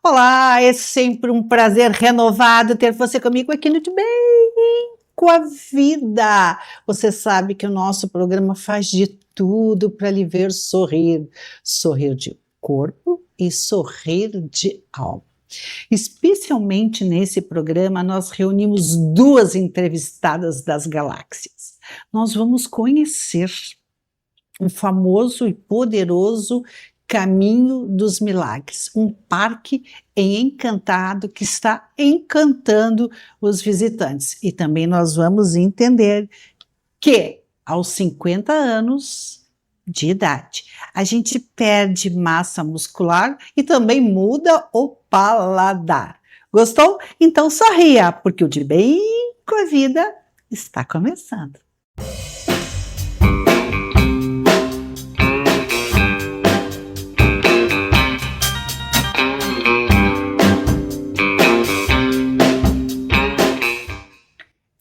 Olá, é sempre um prazer renovado ter você comigo aqui no De Bem com a Vida. Você sabe que o nosso programa faz de tudo para lhe ver sorrir, sorrir de corpo e sorrir de alma. Especialmente nesse programa, nós reunimos duas entrevistadas das galáxias. Nós vamos conhecer um famoso e poderoso Caminho dos Milagres, um parque encantado que está encantando os visitantes. E também nós vamos entender que aos 50 anos de idade, a gente perde massa muscular e também muda o paladar. Gostou? Então sorria, porque o De Bem com a Vida está começando.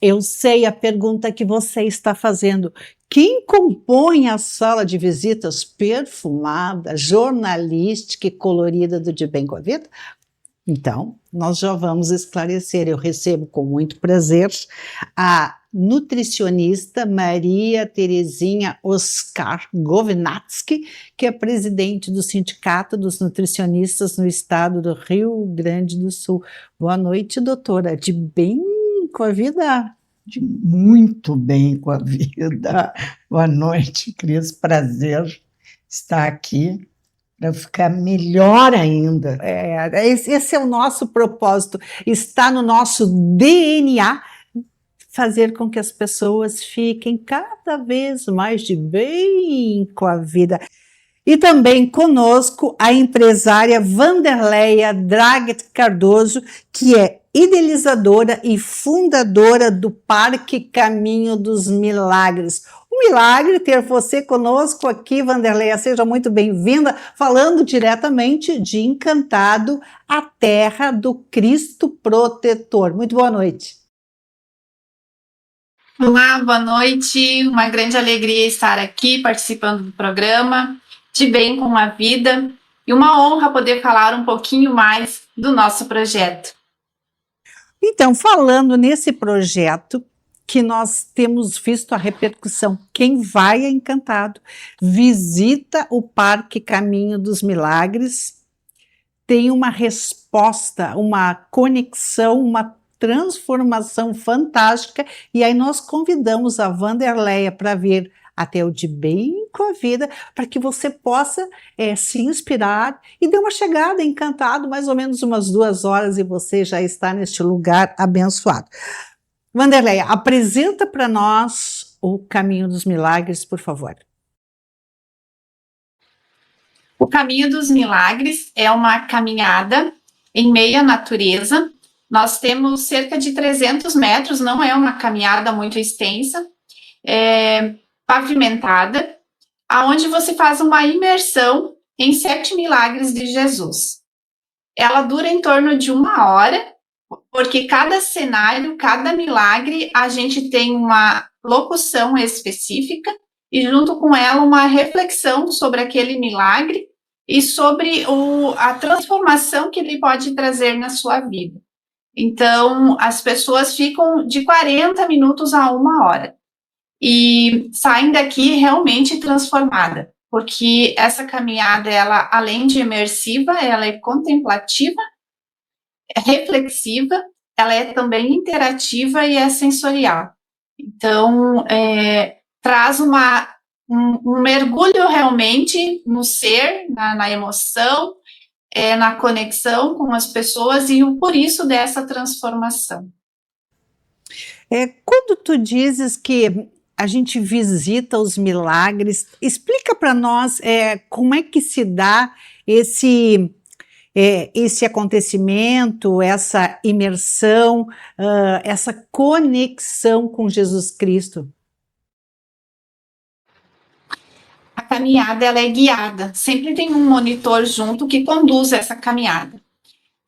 Eu sei a pergunta que você está fazendo. Quem compõe a sala de visitas perfumada, jornalística e colorida do De Bem com a Vida? Então, nós já vamos esclarecer. Eu recebo com muito prazer a nutricionista Maria Terezinha Oscar Govnatsky, que é presidente do Sindicato dos Nutricionistas no estado do Rio Grande do Sul. Boa noite, doutora. De bem com a vida? De muito bem com a vida. Boa noite, Cris. Prazer estar aqui para ficar melhor ainda. Esse é o nosso propósito, está no nosso DNA, fazer com que as pessoas fiquem cada vez mais de bem com a vida. E também conosco a empresária Vanderleia Draget Cardoso, que é idealizadora e fundadora do Parque Caminho dos Milagres. Um milagre ter você conosco aqui, Vanderleia. Seja muito bem-vinda, falando diretamente de Encantado, a terra do Cristo Protetor. Muito boa noite. Olá, boa noite. Uma grande alegria estar aqui participando do programa De Bem com a Vida e uma honra poder falar um pouquinho mais do nosso projeto. Então, falando nesse projeto, que nós temos visto a repercussão. Quem vai a Encantado, visita o Parque Caminho dos Milagres, tem uma resposta, uma conexão, uma transformação fantástica, e aí nós convidamos a Vanderleia para vir até o De Bem com a Vida, para que você possa se inspirar e dê uma chegada Encantado, mais ou menos umas 2 horas, e você já está neste lugar abençoado. Vanderleia, apresenta para nós o Caminho dos Milagres, por favor. O Caminho dos Milagres é uma caminhada em meio à natureza. Nós temos cerca de 300 metros, não é uma caminhada muito extensa, pavimentada, aonde você faz uma imersão em 7 milagres de Jesus. Ela dura em torno de 1 hora, porque cada cenário, cada milagre, a gente tem uma locução específica e junto com ela uma reflexão sobre aquele milagre e sobre a transformação que ele pode trazer na sua vida. Então, as pessoas ficam de 40 minutos a 1 hora e saem daqui realmente transformada, porque essa caminhada, ela, além de imersiva, ela é contemplativa, é reflexiva, ela é também interativa e é sensorial. Então, traz um mergulho realmente no ser, na emoção, na conexão com as pessoas e por isso dessa transformação. Quando tu dizes que a gente visita os milagres, explica para nós como é que se dá esse acontecimento, essa imersão, essa conexão com Jesus Cristo. A caminhada, ela é guiada, sempre tem um monitor junto que conduz essa caminhada.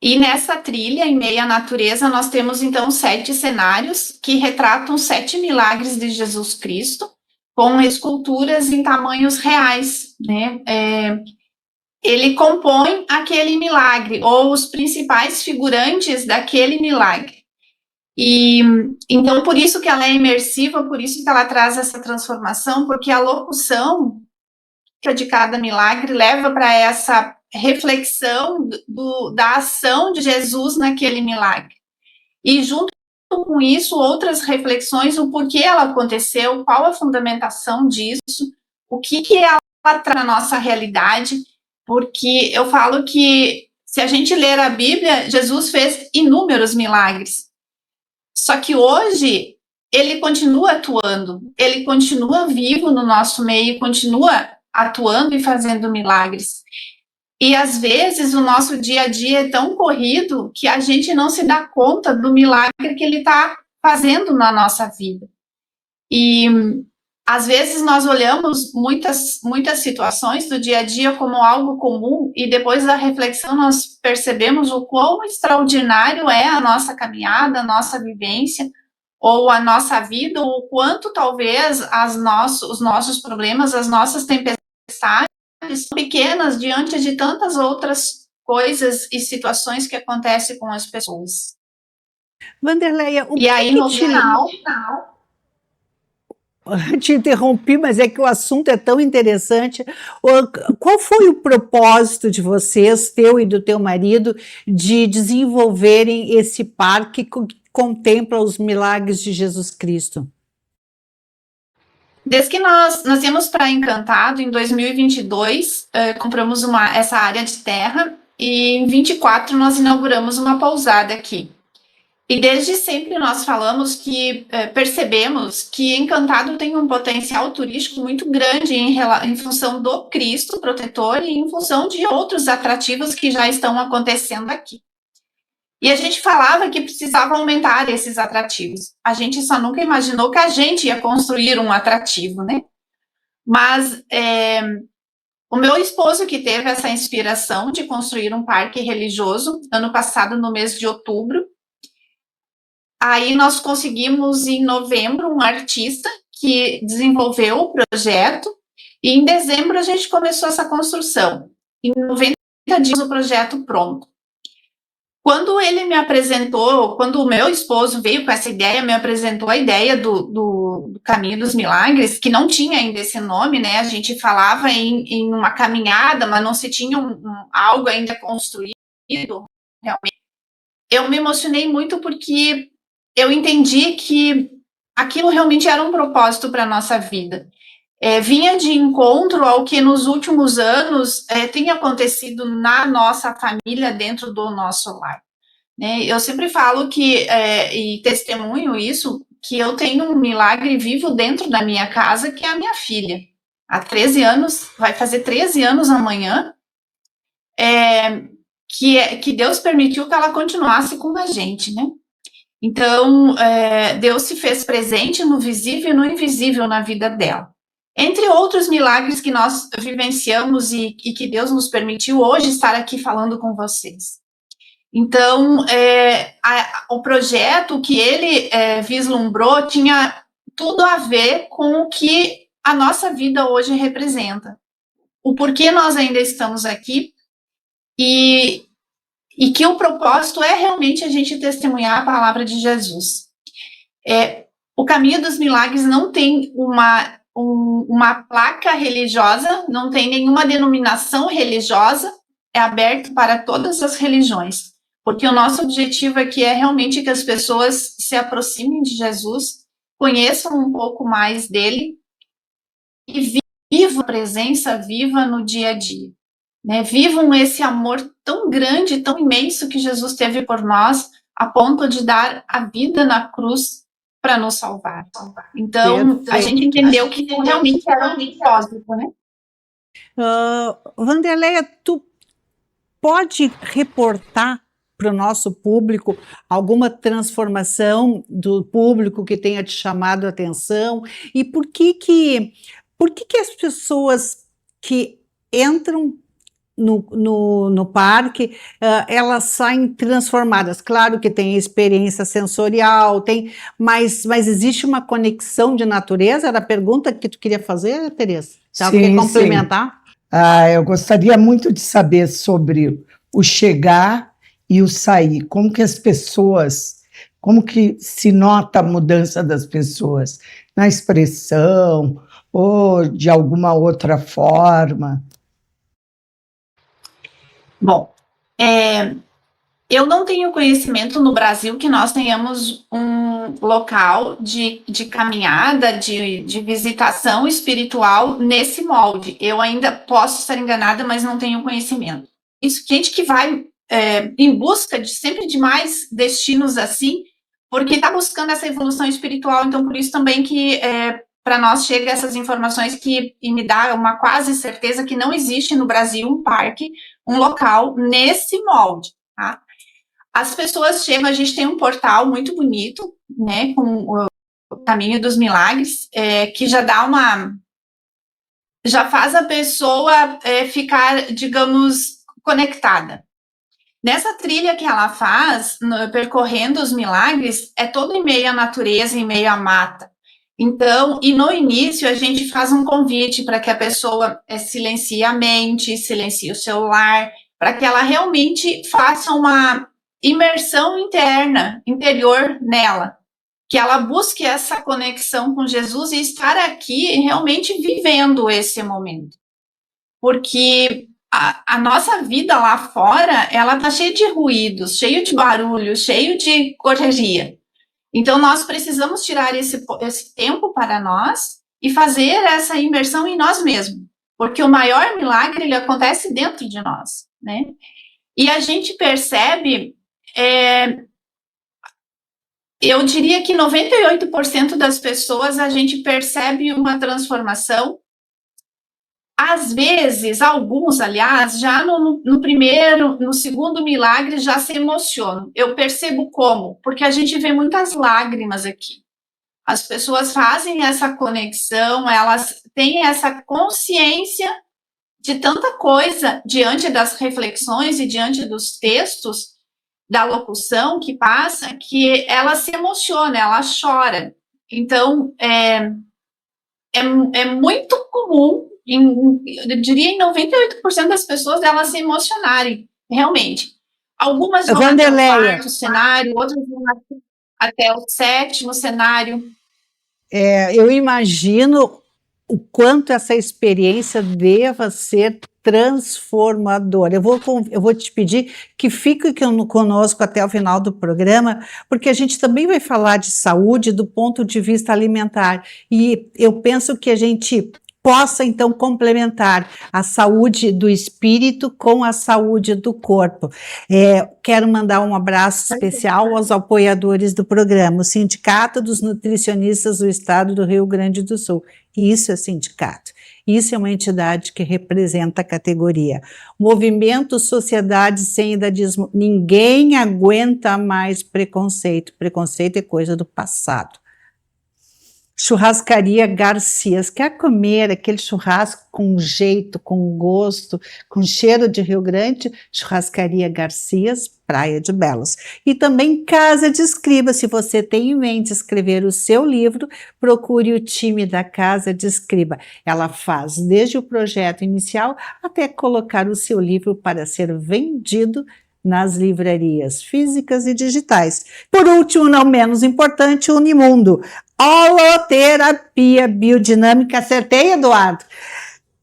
E nessa trilha, em meio à natureza, nós temos então 7 cenários que retratam 7 milagres de Jesus Cristo, com esculturas em tamanhos reais, né? ele compõe aquele milagre, ou os principais figurantes daquele milagre. E então, por isso que ela é imersiva, por isso que ela traz essa transformação, porque a locução de cada milagre leva para essa reflexão da ação de Jesus naquele milagre. E junto com isso, outras reflexões, o porquê ela aconteceu, qual a fundamentação disso, o que ela traz na nossa realidade, porque eu falo que se a gente ler a Bíblia, Jesus fez inúmeros milagres. Só que hoje ele continua atuando, ele continua vivo no nosso meio, continua atuando e fazendo milagres. E às vezes o nosso dia a dia é tão corrido que a gente não se dá conta do milagre que ele está fazendo na nossa vida. E às vezes nós olhamos muitas situações do dia a dia como algo comum e depois da reflexão nós percebemos o quão extraordinário é a nossa caminhada, a nossa vivência ou a nossa vida, ou o quanto talvez os nossos problemas, as nossas tempestades são pequenas diante de tantas outras coisas e situações que acontecem com as pessoas. Vanderleia, e aí no final te interrompi, mas é que o assunto é tão interessante. Qual foi o propósito de vocês, teu e do teu marido, de desenvolverem esse parque que contempla os milagres de Jesus Cristo? Desde que nós íamos para Encantado, em 2022, compramos essa área de terra, e em 24 nós inauguramos uma pousada aqui. E desde sempre nós falamos que percebemos que Encantado tem um potencial turístico muito grande em função do Cristo protetor e em função de outros atrativos que já estão acontecendo aqui. E a gente falava que precisava aumentar esses atrativos. A gente só nunca imaginou que a gente ia construir um atrativo, né? Mas o meu esposo que teve essa inspiração de construir um parque religioso, ano passado, no mês de outubro. Aí nós conseguimos, em novembro, um artista que desenvolveu o projeto, e em dezembro a gente começou essa construção. Em 90 dias o projeto pronto. Quando ele me apresentou, quando o meu esposo veio com essa ideia, me apresentou a ideia do Caminho dos Milagres, que não tinha ainda esse nome, né? A gente falava em uma caminhada, mas não se tinha algo ainda construído, realmente. Eu me emocionei muito porque eu entendi que aquilo realmente era um propósito para a nossa vida. Vinha de encontro ao que nos últimos anos tem acontecido na nossa família, dentro do nosso lar. Né? Eu sempre falo que, e testemunho isso, que eu tenho um milagre vivo dentro da minha casa, que é a minha filha. Há 13 anos, vai fazer 13 anos amanhã, que Deus permitiu que ela continuasse com a gente, né? Então, Deus se fez presente no visível e no invisível na vida dela. Entre outros milagres que nós vivenciamos e que Deus nos permitiu hoje estar aqui falando com vocês. Então, o projeto que ele vislumbrou tinha tudo a ver com o que a nossa vida hoje representa. O porquê nós ainda estamos aqui e que o propósito é realmente a gente testemunhar a palavra de Jesus. O Caminho dos Milagres não tem uma placa religiosa, não tem nenhuma denominação religiosa, é aberto para todas as religiões, porque o nosso objetivo aqui é realmente que as pessoas se aproximem de Jesus, conheçam um pouco mais dele e vivam a presença viva no dia a dia. Né, vivam esse amor tão grande, tão imenso que Jesus teve por nós, a ponto de dar a vida na cruz para nos salvar. Então, a gente entendeu que realmente era um propósito, né? Vanderleia, tu pode reportar para o nosso público alguma transformação do público que tenha te chamado a atenção? E por que as pessoas que entram no parque, elas saem transformadas? Claro que tem experiência sensorial, mas existe uma conexão de natureza? Era a pergunta que tu queria fazer, Tereza? Você quer complementar? Eu gostaria muito de saber sobre o chegar e o sair. Como que as pessoas, como que se nota a mudança das pessoas na expressão ou de alguma outra forma? Bom, eu não tenho conhecimento no Brasil que nós tenhamos um local de caminhada, de visitação espiritual nesse molde. Eu ainda posso estar enganada, mas não tenho conhecimento. Isso, gente que vai em busca sempre de mais destinos assim, porque está buscando essa evolução espiritual, então por isso também que para nós chega essas informações e me dá uma quase certeza que não existe no Brasil um parque, um local nesse molde, tá? As pessoas chegam, a gente tem um portal muito bonito, né, com o Caminho dos Milagres, que já já faz a pessoa ficar, digamos, conectada. Nessa trilha que ela faz, percorrendo os milagres, é todo em meio à natureza, em meio à mata. Então, e no início a gente faz um convite para que a pessoa silencie a mente, silencie o celular, para que ela realmente faça uma imersão interior nela, que ela busque essa conexão com Jesus e estar aqui realmente vivendo esse momento. Porque a nossa vida lá fora, ela está cheia de ruídos, cheio de barulho, cheio de correria. Então, nós precisamos tirar esse tempo para nós e fazer essa imersão em nós mesmos, porque o maior milagre, ele acontece dentro de nós, né? E a gente percebe, eu diria que 98% das pessoas, a gente percebe uma transformação. Às vezes, alguns, aliás, já no segundo milagre já se emocionam. Eu percebo como, porque a gente vê muitas lágrimas aqui. As pessoas fazem essa conexão, elas têm essa consciência de tanta coisa diante das reflexões e diante dos textos da locução que passa, que ela se emociona, ela chora. Então, é muito comum, eu diria em 98% das pessoas, elas se emocionarem, realmente. Algumas vão até o quarto cenário, outras vão até o sétimo cenário. Eu imagino o quanto essa experiência deva ser transformadora. Eu vou te pedir que fique conosco até o final do programa, porque a gente também vai falar de saúde do ponto de vista alimentar. E eu penso que a gente possa, então, complementar a saúde do espírito com a saúde do corpo. Quero mandar um abraço especial aos apoiadores do programa, o Sindicato dos Nutricionistas do Estado do Rio Grande do Sul. Isso é sindicato. Isso é uma entidade que representa a categoria. Movimento Sociedade Sem Idadismo. Ninguém aguenta mais preconceito. Preconceito é coisa do passado. Churrascaria Garcias. Quer comer aquele churrasco com jeito, com gosto, com cheiro de Rio Grande? Churrascaria Garcias, Praia de Belos. E também Casa de Escriba. Se você tem em mente escrever o seu livro, procure o time da Casa de Escriba. Ela faz desde o projeto inicial até colocar o seu livro para ser vendido nas livrarias físicas e digitais. Por último, não menos importante, Unimundo. Holoterapia biodinâmica. Acertei, Eduardo?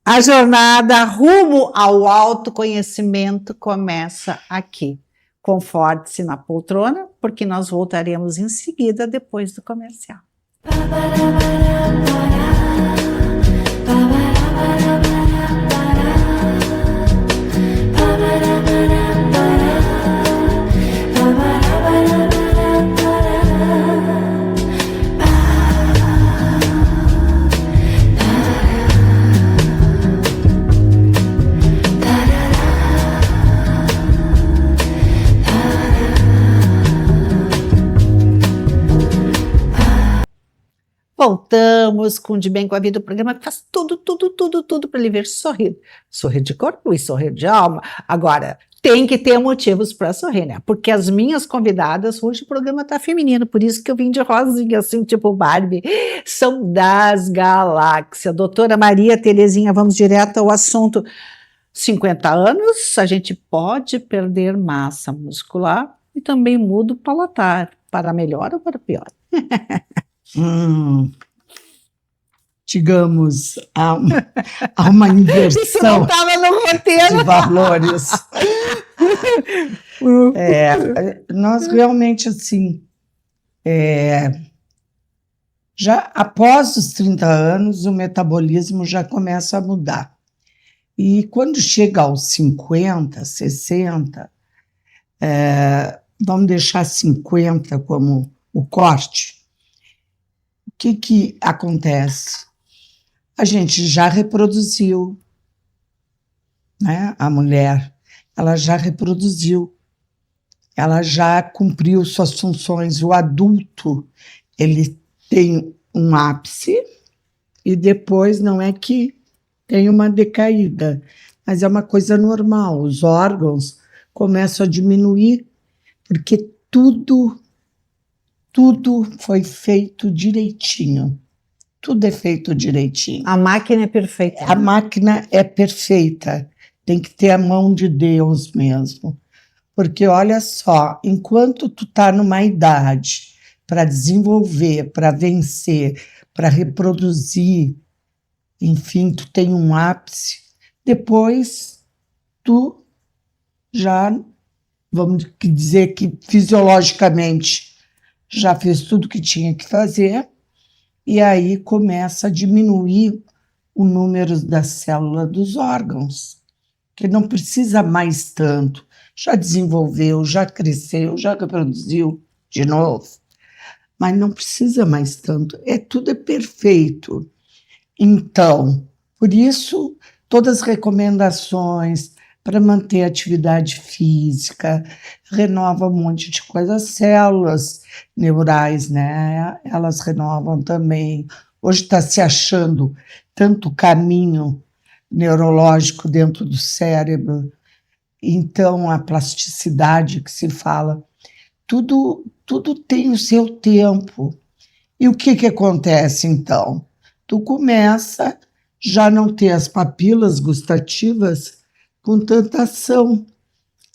A jornada rumo ao autoconhecimento começa aqui. Conforte-se na poltrona, porque nós voltaremos em seguida depois do comercial. Voltamos com De Bem com a Vida, o programa que faz tudo para ele ver sorrir. Sorrir de corpo e sorrir de alma. Agora, tem que ter motivos para sorrir, né? Porque as minhas convidadas, hoje o programa tá feminino, por isso que eu vim de rosinha, assim, tipo Barbie, são das galáxias. Doutora Maria Terezinha, vamos direto ao assunto. 50 anos, a gente pode perder massa muscular e também muda o palatar, para melhor ou para pior? Digamos, há uma Isso não inversão estava no roteiro. de valores. Nós realmente, assim, já após os 30 anos, o metabolismo já começa a mudar. E quando chega aos 50, 60, vamos deixar 50 como o corte, o que acontece? A gente já reproduziu, né? A mulher, ela já reproduziu, ela já cumpriu suas funções. O adulto, ele tem um ápice e depois não é que tem uma decaída, mas é uma coisa normal. Os órgãos começam a diminuir porque tudo foi feito direitinho. Tudo é feito direitinho. A máquina é perfeita. A máquina é perfeita. Tem que ter a mão de Deus mesmo. Porque, olha só, enquanto tu tá numa idade para desenvolver, para vencer, para reproduzir, enfim, tu tem um ápice, depois tu já, vamos dizer que fisiologicamente já fez tudo que tinha que fazer, e aí começa a diminuir o número das células dos órgãos, que não precisa mais tanto. Já desenvolveu, já cresceu, já reproduziu de novo, mas não precisa mais tanto. Tudo é perfeito. Então, por isso, todas as recomendações para manter a atividade física, renova um monte de coisa, as células neurais, né? Elas renovam também. Hoje está se achando tanto caminho neurológico dentro do cérebro, então a plasticidade que se fala, tudo tem o seu tempo. E o que acontece então? Tu começa já não ter as papilas gustativas com tanta ação.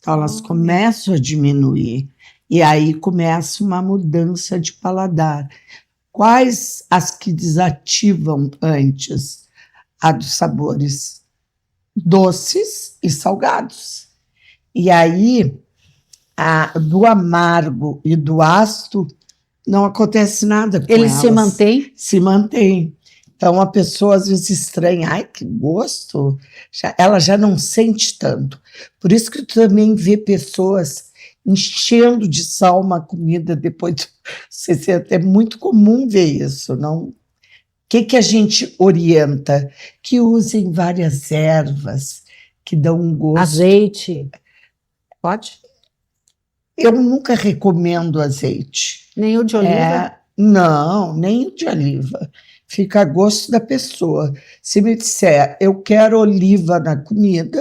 Então, elas começam a diminuir. E aí começa uma mudança de paladar. Quais as que desativam antes? A dos sabores doces e salgados. E aí, do amargo e do ácido, não acontece nada com Eles elas. se mantêm? Se mantém. Então, a pessoa às vezes estranha, ai, que gosto, ela já não sente tanto. Por isso que tu também vê pessoas enchendo de sal uma comida depois de 60. É muito comum ver isso, não? O que a gente orienta? Que usem várias ervas que dão um gosto. Azeite. Pode? Eu nunca recomendo azeite. Nem o de oliva? Não, nem o de oliva. Fica a gosto da pessoa. Se me disser, eu quero oliva na comida,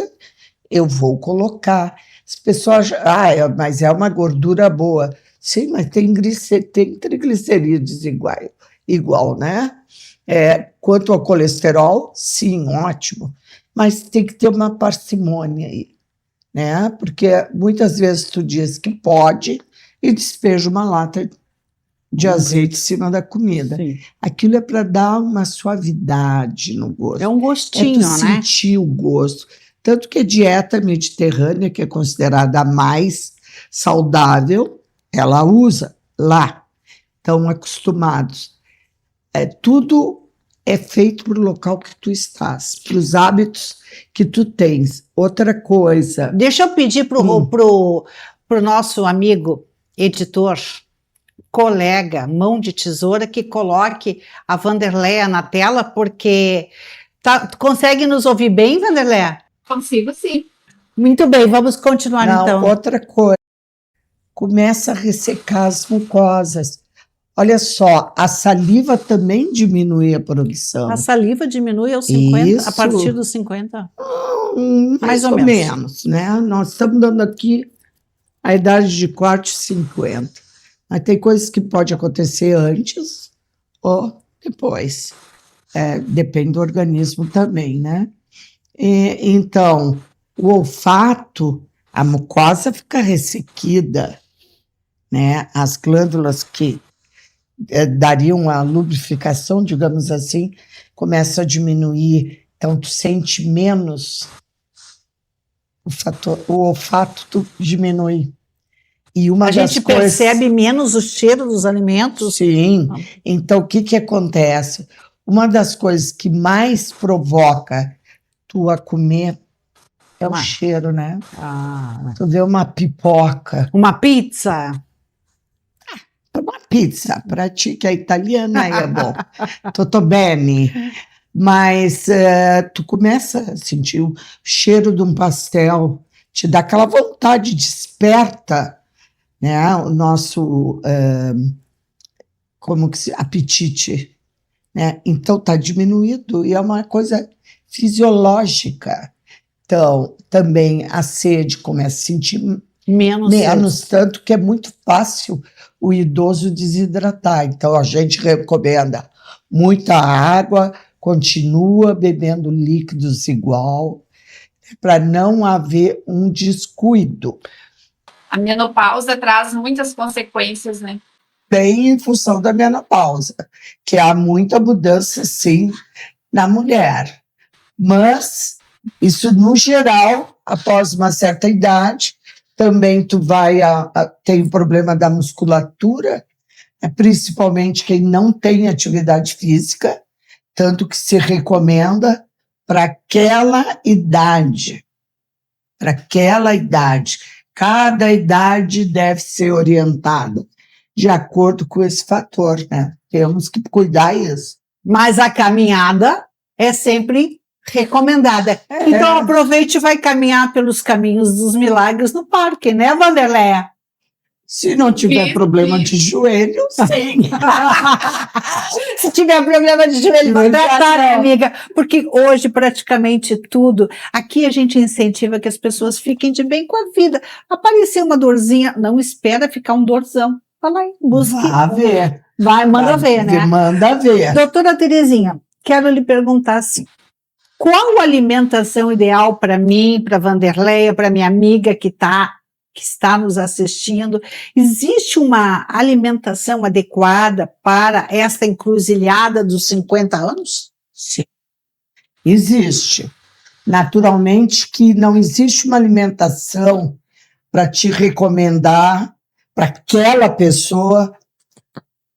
eu vou colocar. As pessoas acham, mas é uma gordura boa. Sim, mas tem triglicerídeos igual, né? Quanto ao colesterol, sim, ótimo. Mas tem que ter uma parcimônia aí, né? Porque muitas vezes tu diz que pode e despeja uma lata de azeite em cima da comida. Sim. Aquilo é para dar uma suavidade no gosto. É um gostinho, tu né? sentir o gosto. Tanto que a dieta mediterrânea, que é considerada a mais saudável, ela usa lá. Estão acostumados. Tudo é feito para o local que tu estás, para os hábitos que tu tens. Outra coisa... Deixa eu pedir pro nosso amigo editor, colega, mão de tesoura, que coloque a Wanderleia na tela, porque... consegue nos ouvir bem, Wanderleia? Consigo, sim. Muito bem, vamos continuar então. Outra coisa, começa a ressecar as mucosas. Olha só, a saliva também diminui a produção. A saliva diminui aos 50, Isso. a partir dos 50? mais ou menos, né? Nós estamos dando aqui a idade de corte 50. Mas tem coisas que pode acontecer antes ou depois. Depende do organismo também, né? Então, o olfato, a mucosa fica ressequida, né? As glândulas que dariam a lubrificação, digamos assim, começam a diminuir. Então, tu sente menos, o olfato diminui. E a gente percebe menos o cheiro dos alimentos? Sim. Então, o que acontece? Uma das coisas que mais provoca tu a comer é o cheiro, né? Tu vê uma pipoca. Uma pizza? Uma pizza, para ti que é italiana é bom. Tutto bene. Mas tu começa a sentir o cheiro de um pastel, te dá aquela vontade, desperta, né, o nosso apetite, né? Então está diminuído e é uma coisa fisiológica. Então, também a sede começa a sentir menos, tanto que é muito fácil o idoso desidratar. Então, a gente recomenda muita água, continua bebendo líquidos igual, para não haver um descuido. A menopausa traz muitas consequências, né? Bem em função da menopausa, que há muita mudança, sim, na mulher. Mas, isso no geral, após uma certa idade, também tu vai tem o problema da musculatura, principalmente quem não tem atividade física, tanto que se recomenda para aquela idade. Para aquela idade. Cada idade deve ser orientada de acordo com esse fator, né? Temos que cuidar disso. Mas a caminhada é sempre recomendada. Então aproveite e vai caminhar pelos caminhos dos milagres no parque, né, Wanderleia? Se não tiver problema de joelho, sim. Se tiver problema de joelho, vai tratar, amiga. Porque hoje, praticamente tudo, aqui a gente incentiva que as pessoas fiquem de bem com a vida. Apareceu uma dorzinha, não espera ficar um dorzão. Vai lá, busque. Vai ver. Manda ver, né? Manda ver. Doutora Terezinha, quero lhe perguntar assim, qual a alimentação ideal para mim, para Wanderleia, para minha amiga que está nos assistindo? Existe uma alimentação adequada para esta encruzilhada dos 50 anos? Sim, existe. Naturalmente que não existe uma alimentação para te recomendar para aquela pessoa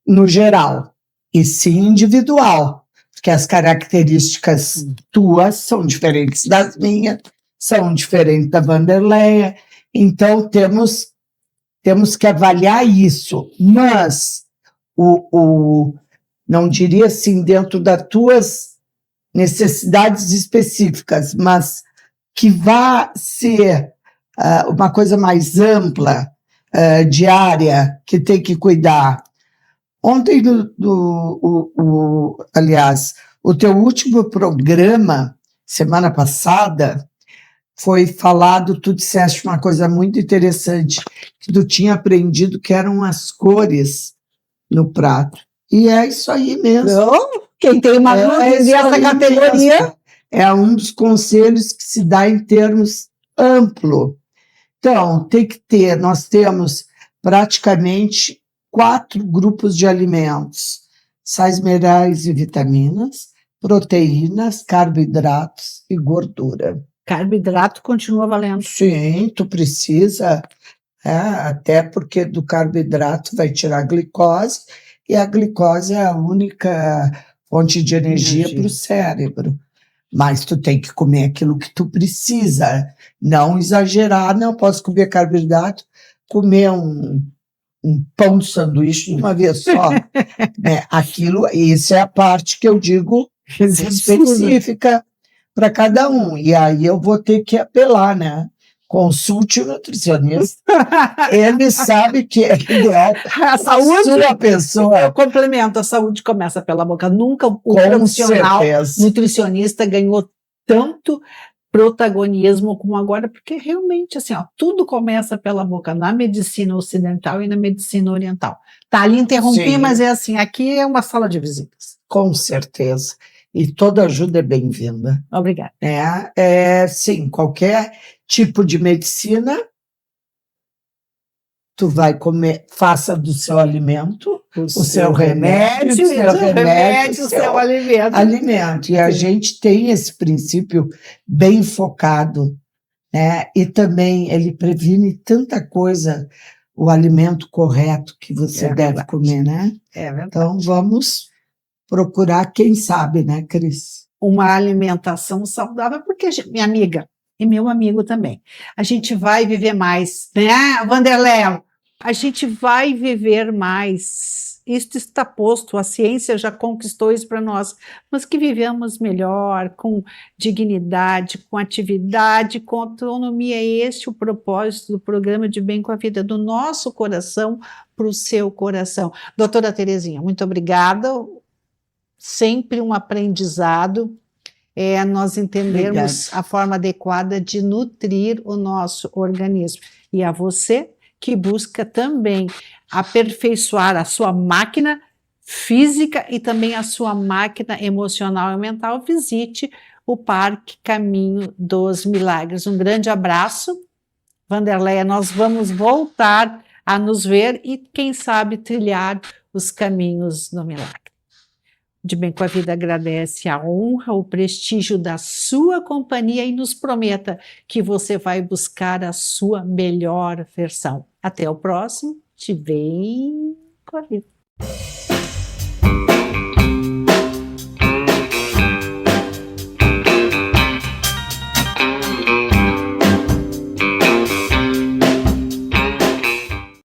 no geral, e sim individual, porque as características tuas são diferentes das minhas, são diferentes da Wanderleia. Então, temos que avaliar isso, mas não diria assim, dentro das tuas necessidades específicas, mas que vá ser uma coisa mais ampla, diária, que tem que cuidar. Ontem, aliás, o teu último programa, semana passada, foi falado, tu disseste uma coisa muito interessante, que tu tinha aprendido que eram as cores no prato. E é isso aí mesmo. Quem tem uma dessa categoria... Mesmo. É um dos conselhos que se dá em termos amplo. Então, tem que ter, nós temos praticamente 4 grupos de alimentos: sais minerais e vitaminas, proteínas, carboidratos e gordura. Carboidrato continua valendo. Sim, tu precisa, até porque do carboidrato vai tirar a glicose, e a glicose é a única fonte de energia para o cérebro. Mas tu tem que comer aquilo que tu precisa, não exagerar. Não posso comer carboidrato, comer um pão de sanduíche de uma vez só. Isso é a parte que eu digo específica para cada um. E aí eu vou ter que apelar, né? Consulte o nutricionista. Ele sabe que é ideal a saúde. Sua pessoa. Eu complemento, a saúde começa pela boca. Nunca o profissional nutricionista ganhou tanto protagonismo como agora, porque realmente, assim, ó, tudo começa pela boca, na medicina ocidental e na medicina oriental. Tá, ali interrompi, Sim. mas é assim, aqui é uma sala de visitas. Com certeza. E toda ajuda é bem-vinda. Obrigada. Sim, qualquer tipo de medicina, tu vai comer, faça do seu alimento o seu remédio, o seu alimento. alimento. E a Sim. gente tem esse princípio bem focado, né? E também ele previne tanta coisa, o alimento correto que você deve verdade. comer, né? É verdade. Então vamos procurar, quem sabe, né, Cris? Uma alimentação saudável, porque, minha amiga, e meu amigo também, a gente vai viver mais, né, Vanderlei? A gente vai viver mais. Isto está posto, a ciência já conquistou isso para nós, mas que vivemos melhor, com dignidade, com atividade, com autonomia. É este o propósito do programa de Bem com a Vida, do nosso coração para o seu coração. Doutora Terezinha, muito obrigada. Sempre um aprendizado, nós entendermos Obrigada. a forma adequada de nutrir o nosso organismo. E a você que busca também aperfeiçoar a sua máquina física e também a sua máquina emocional e mental, visite o Parque Caminho dos Milagres. Um grande abraço, Vanderleia, nós vamos voltar a nos ver e, quem sabe, trilhar os caminhos do milagre. De Bem com a Vida agradece a honra, o prestígio da sua companhia e nos prometa que você vai buscar a sua melhor versão. Até o próximo, de Bem com a Vida.